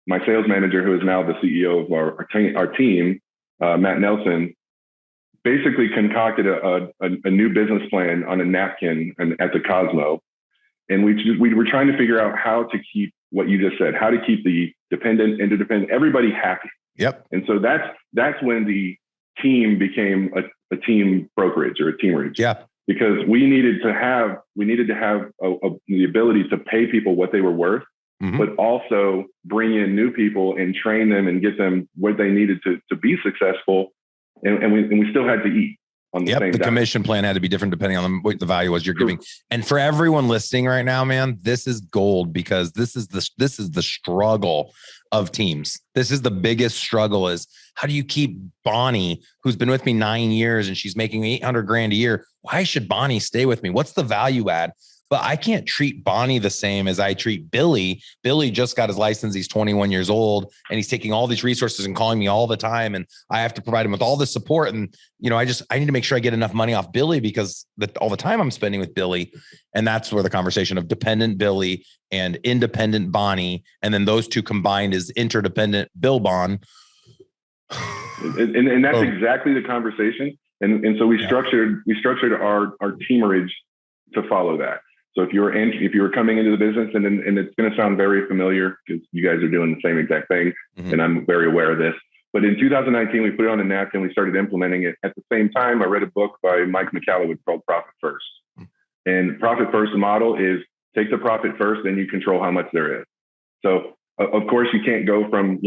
my sales manager, who is now the CEO of our team, Matt Nelson, basically concocted a new business plan on a napkin at the Cosmo. And we were trying to figure out how to keep what you just said, how to keep the dependent, interdependent, everybody happy. Yep. And so that's when the team became a team brokerage or a teamerage. Yeah. Because we needed to have the ability to pay people what they were worth, but also bring in new people and train them and get them what they needed to be successful. And we still had to eat on the same The time. commission plan had to be different depending on what the value was you're giving. And for everyone listening right now, man, this is gold, because this is the struggle of teams. This is the biggest struggle, is how do you keep Bonnie, who's been with me 9 years and she's making $800,000 a year? Why should Bonnie stay with me? What's the value add? But I can't treat Bonnie the same as I treat Billy. Billy just got his license. He's 21 years old and he's taking all these resources and calling me all the time. And I have to provide him with all the support. And, I need to make sure I get enough money off Billy, because all the time I'm spending with Billy. And that's where the conversation of dependent Billy and independent Bonnie, and then those two combined is interdependent Bill Bon. And that's exactly the conversation. And so we structured our teamerage to follow that. So if you're coming into the business, and it's going to sound very familiar because you guys are doing the same exact thing, and I'm very aware of this. But in 2019, we put it on a napkin. We started implementing it. At the same time, I read a book by Mike McCalloway called Profit First. And Profit First model is take the profit first, then you control how much there is. So of course you can't go from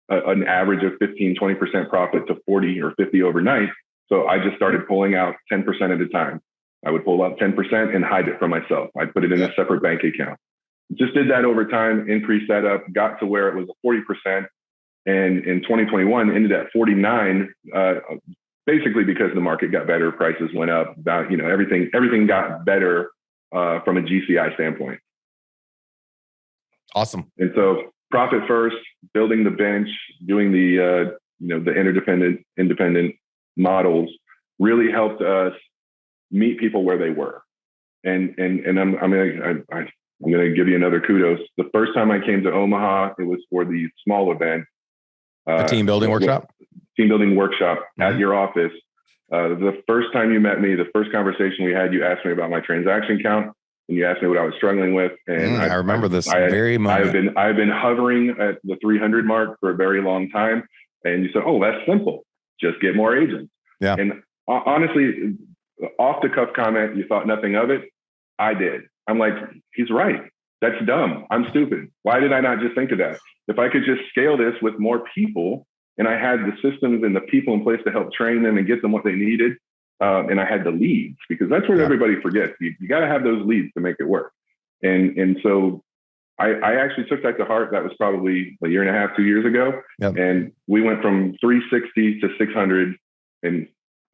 an average of 15, 20% profit to 40 or 50 overnight. So I just started pulling out 10% at a time. I would pull out 10% and hide it from myself. I'd put it in a separate bank account. Just did that over time, increased that up, got to where it was a 40%. And in 2021, ended at 49, basically because the market got better, prices went up, everything got better from a GCI standpoint. Awesome. And so profit first, building the bench, doing the interdependent, independent models really helped us meet people where they were. And I'm going to give you another kudos. The first time I came to Omaha, it was for the small event. The team building workshop? Team building workshop at your office. The first time you met me, the first conversation we had, you asked me about my transaction count and you asked me what I was struggling with. And I remember this very moment. I've been hovering at the 300 mark for a very long time. And you said, oh, that's simple. Just get more agents. Yeah. And honestly, off the cuff comment, you thought nothing of it. I did. I'm like, he's right. That's dumb. I'm stupid. Why did I not just think of that? If I could just scale this with more people, and I had the systems and the people in place to help train them and get them what they needed, and I had the leads, because that's what everybody forgets. You got to have those leads to make it work. And so I actually took that to heart. That was probably a year and a half, 2 years ago. Yep. And we went from 360 to 600 in